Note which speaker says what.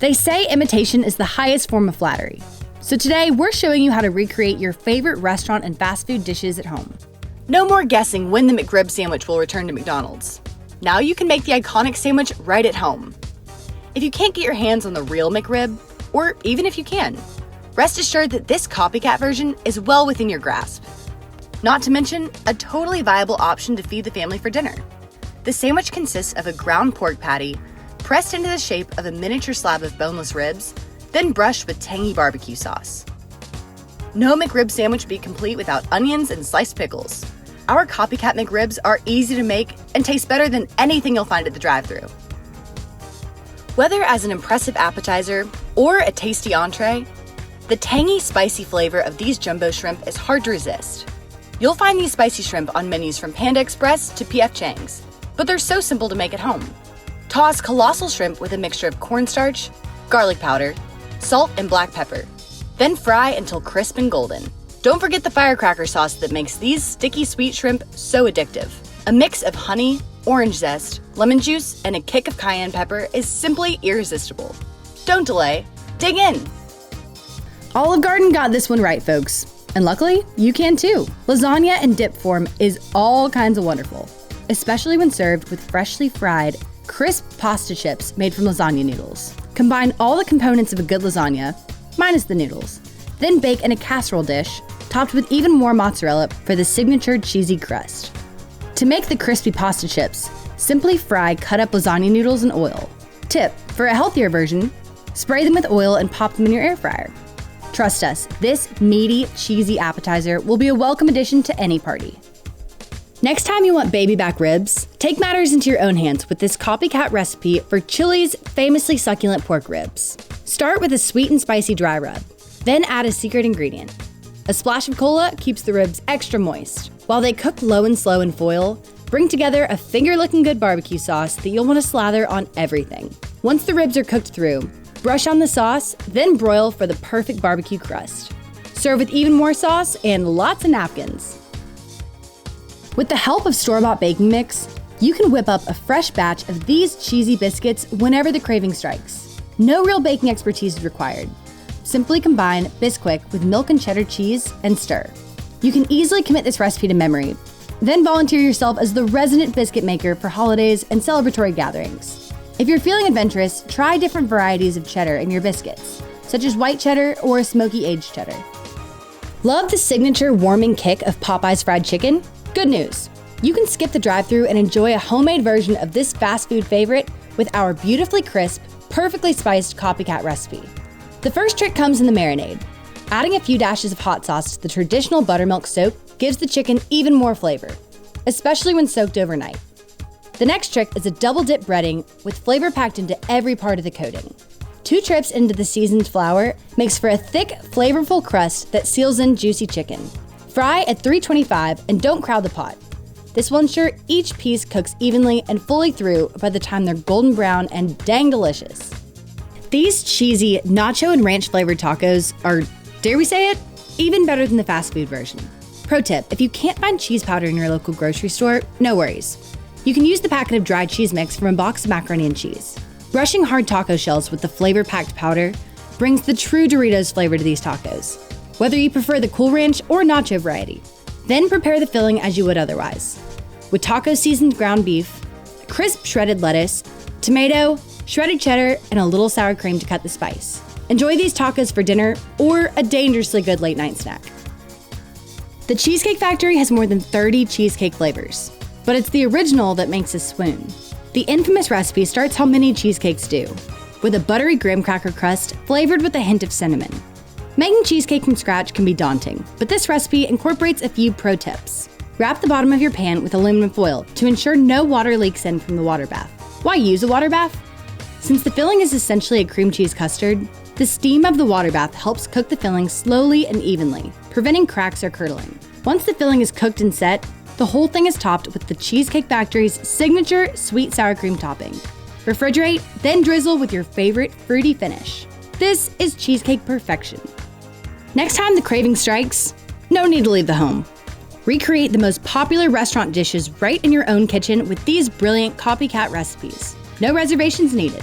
Speaker 1: They say imitation is the highest form of flattery. So today, we're showing you how to recreate your favorite restaurant and fast food dishes at home.
Speaker 2: No more guessing when the McRib sandwich will return to McDonald's. Now you can make the iconic sandwich right at home. If you can't get your hands on the real McRib, or even if you can, rest assured that this Copycat version is well within your grasp. Not to mention, a totally viable option to feed the family for dinner. The sandwich consists of a ground pork patty, pressed into the shape of a miniature slab of boneless ribs, then brushed with tangy barbecue sauce. No McRib sandwich would be complete without onions and sliced pickles. Our Copycat McRibs are easy to make and taste better than anything you'll find at the drive-thru. Whether as an impressive appetizer or a tasty entree, the tangy, spicy flavor of these jumbo shrimp is hard to resist. You'll find these spicy shrimp on menus from Panda Express to P.F. Chang's, but they're so simple to make at home. Toss colossal shrimp with a mixture of cornstarch, garlic powder, salt, and black pepper. Then fry until crisp and golden. Don't forget the Firecracker sauce that makes these sticky sweet shrimp so addictive. A mix of honey, orange zest, lemon juice, and a kick of cayenne pepper is simply irresistible. Don't delay, dig in!
Speaker 1: Olive Garden got this one right, folks. And luckily, you can too. Lasagna and dip form is all kinds of wonderful, especially when served with freshly fried, crisp pasta chips made from lasagna noodles. Combine all the components of a good lasagna, minus the noodles, then bake in a casserole dish, topped with even more mozzarella for the signature cheesy crust. To make the crispy pasta chips, simply fry cut up lasagna noodles in oil. Tip, for a healthier version, spray them with oil and pop them in your air fryer. Trust us, this meaty, cheesy appetizer will be a welcome addition to any party. Next time you want baby back ribs, take matters into your own hands with this Copycat recipe for Chili's famously succulent pork ribs. Start with a sweet and spicy dry rub, then add a secret ingredient. A splash of cola keeps the ribs extra moist. While they cook low and slow in foil, bring together a finger-looking good barbecue sauce that you'll want to slather on everything. Once the ribs are cooked through, brush on the sauce, then broil for the perfect barbecue crust. Serve with even more sauce and lots of napkins. With the help of store-bought baking mix, you can whip up a fresh batch of these cheesy biscuits whenever the craving strikes. No real baking expertise is required. Simply combine Bisquick with milk and cheddar cheese and stir. You can easily commit this recipe to memory, then volunteer yourself as the resident biscuit maker for holidays and celebratory gatherings. If you're feeling adventurous, try different varieties of cheddar in your biscuits, such as white cheddar or smoky aged cheddar. Love the signature warming kick of Popeyes fried chicken? Good news! You can skip the drive-thru and enjoy a homemade version of this fast food favorite with our beautifully crisp, perfectly spiced Copycat recipe. The first trick comes in the marinade. Adding a few dashes of hot sauce to the traditional buttermilk soak gives the chicken even more flavor, especially when soaked overnight. The next trick is a double dip breading with flavor packed into every part of the coating. 2 trips into the seasoned flour makes for a thick, flavorful crust that seals in juicy chicken. Fry at 325 and don't crowd the pot. This will ensure each piece cooks evenly and fully through by the time they're golden brown and dang delicious. These cheesy nacho and ranch flavored tacos are, dare we say it, even better than the fast food version. Pro tip, if you can't find cheese powder in your local grocery store, no worries. You can use the packet of dried cheese mix from a box of macaroni and cheese. Brushing hard taco shells with the flavor-packed powder brings the true Doritos flavor to these tacos, whether you prefer the Cool Ranch or nacho variety. Then prepare the filling as you would otherwise, with taco-seasoned ground beef, crisp shredded lettuce, tomato, shredded cheddar, and a little sour cream to cut the spice. Enjoy these tacos for dinner or a dangerously good late-night snack. The Cheesecake Factory has more than 30 cheesecake flavors, but it's the original that makes us swoon. The infamous recipe starts how many cheesecakes do, with a buttery graham cracker crust flavored with a hint of cinnamon. Making cheesecake from scratch can be daunting, but this recipe incorporates a few pro tips. Wrap the bottom of your pan with aluminum foil to ensure no water leaks in from the water bath. Why use a water bath? Since the filling is essentially a cream cheese custard, the steam of the water bath helps cook the filling slowly and evenly, preventing cracks or curdling. Once the filling is cooked and set, the whole thing is topped with the Cheesecake Factory's signature sweet sour cream topping. Refrigerate, then drizzle with your favorite fruity finish. This is cheesecake perfection. Next time the craving strikes, no need to leave the home. Recreate the most popular restaurant dishes right in your own kitchen with these brilliant Copycat recipes. No reservations needed.